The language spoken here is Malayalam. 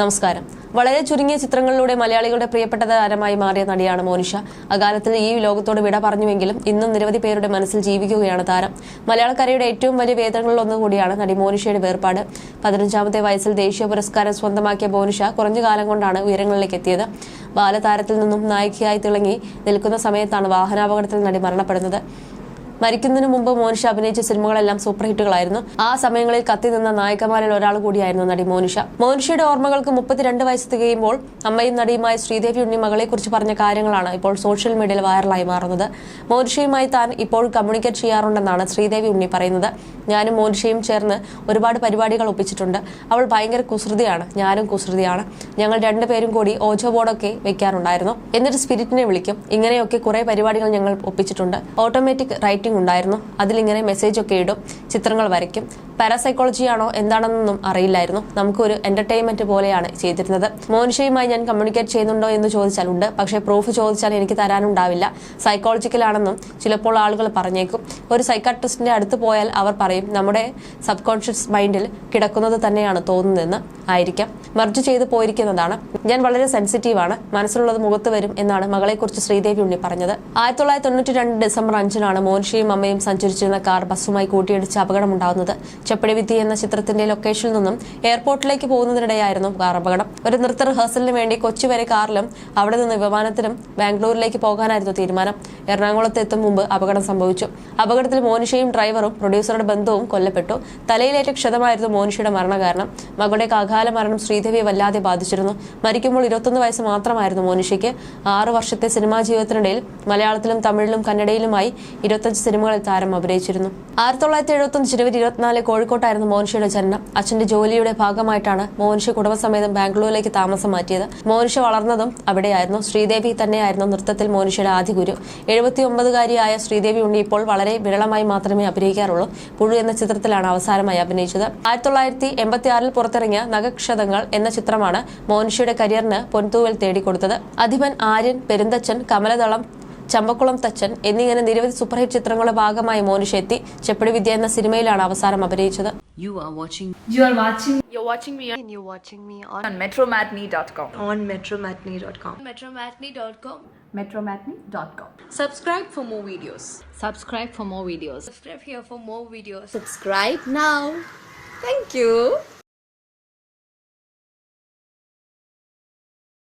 നമസ്കാരം. വളരെ ചുരുങ്ങിയ ചിത്രങ്ങളിലൂടെ മലയാളികളുടെ പ്രിയപ്പെട്ട താരമായി മാറിയ നടിയാണ് മോനിഷ. അകാലത്തിൽ ഈ ലോകത്തോട് വിട പറഞ്ഞുവെങ്കിലും ഇന്നും നിരവധി പേരുടെ മനസ്സിൽ ജീവിക്കുകയാണ് താരം. മലയാളക്കരയുടെ ഏറ്റവും വലിയ വേദനകളിലൊന്നുകൂടിയാണ് നടി മോനിഷയുടെ വേർപാട്. 15ാമത്തെ വയസ്സിൽ ദേശീയ പുരസ്കാരം സ്വന്തമാക്കിയ മോനിഷ കുറഞ്ഞ കാലം കൊണ്ടാണ് ഉയരങ്ങളിലേക്ക് എത്തിയത്. ബാലതാരത്തിൽ നിന്നും നായികയായി തിളങ്ങി നിൽക്കുന്ന സമയത്താണ് വാഹനാപകടത്തിൽ നടി മരണപ്പെടുന്നത്. മരിക്കുന്നതിന് മുമ്പ് മോനിഷ അഭിനയിച്ച സിനിമകളെല്ലാം സൂപ്പർ ഹിറ്റുകളായിരുന്നു. ആ സമയങ്ങളിൽ കത്തി നിന്ന നായികമാരിൽ ഒരാൾ കൂടിയായിരുന്നു നടി മോനിഷ. മോനിഷയുടെ ഓർമ്മകൾക്ക് 32 വയസ്സ് തികയുമ്പോൾ അമ്മയും നടിയുമായ ശ്രീദേവി ഉണ്ണി മകളെക്കുറിച്ച് പറഞ്ഞ കാര്യങ്ങളാണ് ഇപ്പോൾ സോഷ്യൽ മീഡിയയിൽ വൈറലായി മാറുന്നത്. മോനിഷയുമായി താൻ ഇപ്പോൾ കമ്മ്യൂണിക്കേറ്റ് ചെയ്യാറുണ്ടെന്നാണ് ശ്രീദേവി ഉണ്ണി പറയുന്നത്. ഞാനും മോനിഷയും ചേർന്ന് ഒരുപാട് പരിപാടികൾ ഒപ്പിച്ചിട്ടുണ്ട്. അവൾ ഭയങ്കര കുസൃതിയാണ്, ഞാനും കുസൃതിയാണ്. ഞങ്ങൾ രണ്ടുപേരും കൂടി ഓജോ ബോർഡൊക്കെ വെക്കാറുണ്ടായിരുന്നു. എന്നിട്ട് സ്പിരിറ്റിനെ വിളിക്കും. ഇങ്ങനെയൊക്കെ കുറെ പരിപാടികൾ ഞങ്ങൾ ഒപ്പിച്ചിട്ടുണ്ട്. ഓട്ടോമാറ്റിക് റൈറ്റിംഗ് ഉണ്ടായിരുന്നു. അതിലിങ്ങനെ മെസ്സേജ് ഒക്കെ ഇടും, ചിത്രങ്ങൾ വരയ്ക്കും. പാരാസൈക്കോളജിയാണോ എന്താണെന്നൊന്നും അറിയില്ലായിരുന്നു. നമുക്കൊരു എന്റർടൈൻമെന്റ് പോലെയാണ് ചെയ്തിരുന്നത്. മോനിഷയുമായി ഞാൻ കമ്മ്യൂണിക്കേറ്റ് ചെയ്യുന്നുണ്ടോ എന്ന് ചോദിച്ചാൽ ഉണ്ട്, പക്ഷേ പ്രൂഫ് ചോദിച്ചാൽ എനിക്ക് തരാനുണ്ടാവില്ല. സൈക്കോളജിക്കലാണെന്നും ചിലപ്പോൾ ആളുകൾ പറഞ്ഞേക്കും. ഒരു സൈക്കാട്രിസ്റ്റിന്റെ അടുത്ത് പോയാൽ അവർ പറയും നമ്മുടെ സബ് കോൺഷ്യസ് മൈൻഡിൽ കിടക്കുന്നത് തന്നെയാണ് തോന്നുന്നതെന്ന് ആയിരിക്കാം. മർജ് ചെയ്ത് പോയിരിക്കുന്നതാണ്. ഞാൻ വളരെ സെൻസിറ്റീവാണ്, മനസ്സിലുള്ളത് മുഖത്ത് വരും എന്നാണ് മകളെക്കുറിച്ച് ശ്രീദേവി ഉണ്ണി പറഞ്ഞത്. 1992 ഡിസംബർ 5-നാണ് മോനിഷയും അമ്മയും സഞ്ചരിച്ചിരുന്ന കാർ ബസ്സുമായി കൂട്ടിയിടിച്ച് അപകടമുണ്ടാകുന്നത്. ചെപ്പടി വിദ്യ എന്ന ചിത്രത്തിന്റെ ലൊക്കേഷനിൽ നിന്നും എയർപോർട്ടിലേക്ക് പോകുന്നതിനിടെയായിരുന്നു കാർ അപകടം. ഒരു നൃത്ത റിഹേഴ്സലിന് വേണ്ടി കൊച്ചി വരെ കാറിലും അവിടെ നിന്ന് വിമാനത്തിലും ബാംഗ്ലൂരിലേക്ക് പോകാനായിരുന്നു തീരുമാനം. എറണാകുളത്ത് എത്തും മുമ്പ് അപകടം സംഭവിച്ചു. അപകടത്തിൽ മോനിഷയും ഡ്രൈവറും പ്രൊഡ്യൂസറുടെ ബന്ധുവും കൊല്ലപ്പെട്ടു. തലയിലേറ്റ ക്ഷതമായിരുന്നു മോനിഷയുടെ മരണകാരണം. മകളുടെ അകാല മരണം ശ്രീദേവിയെ വല്ലാതെ ബാധിച്ചിരുന്നു. മരിക്കുമ്പോൾ 21 വയസ്സ് മാത്രമായിരുന്നു മോനിഷയ്ക്ക്. 6 വർഷത്തെ സിനിമാ ജീവിതത്തിനിടയിൽ മലയാളത്തിലും തമിഴിലും കന്നഡയിലുമായി 25 സിനിമകളിൽ താരം അഭിനയിച്ചിരുന്നു. 1975 ജനുവരി 24 കോഴിക്കോട്ടായിരുന്നു മോനിഷയുടെ ജനനം. അച്ഛന്റെ ജോലിയുടെ ഭാഗമായിട്ടാണ് മോനിഷ കുടുംബസമേതം ബാംഗ്ലൂരിലേക്ക് താമസം മാറ്റിയത്. മോനിഷ വളർന്നതും അവിടെയായിരുന്നു. ശ്രീദേവി തന്നെയായിരുന്നു നൃത്തത്തിൽ മോനിഷയുടെ ആദ്യ ഗുരു. 79-കാരിയായ ശ്രീദേവി ഉണ്ണി ഇപ്പോൾ വളരെ വിരളമായി മാത്രമേ അഭിനയിക്കാറുള്ളൂ. പുഴു എന്ന ചിത്രത്തിലാണ് അവസാനമായി അഭിനയിച്ചത്. 1986 പുറത്തിറങ്ങിയ നഖക്ഷതങ്ങൾ എന്ന ചിത്രമാണ് മോനിഷയുടെ കരിയറിന് പൊൻതൂവൽ തേടിക്കൊടുത്തത്. അധിപൻ, ആര്യൻ, പെരുന്തച്ചൻ, കമലദളം, ചമ്പക്കുളം തച്ചൻ എന്നിങ്ങനെ നിരവധി സൂപ്പർഹിറ്റ് ചിത്രങ്ങളുടെ ഭാഗമായി മോനിഷ എത്തി. ചെപ്പടി വിദ്യ എന്ന സിനിമയിലാണ് അവസാനം അഭിനയിച്ചത്. You're watching me on metromatney.com. metromatney.com. Subscribe for more videos. Subscribe here for more videos. Subscribe now. Thank you.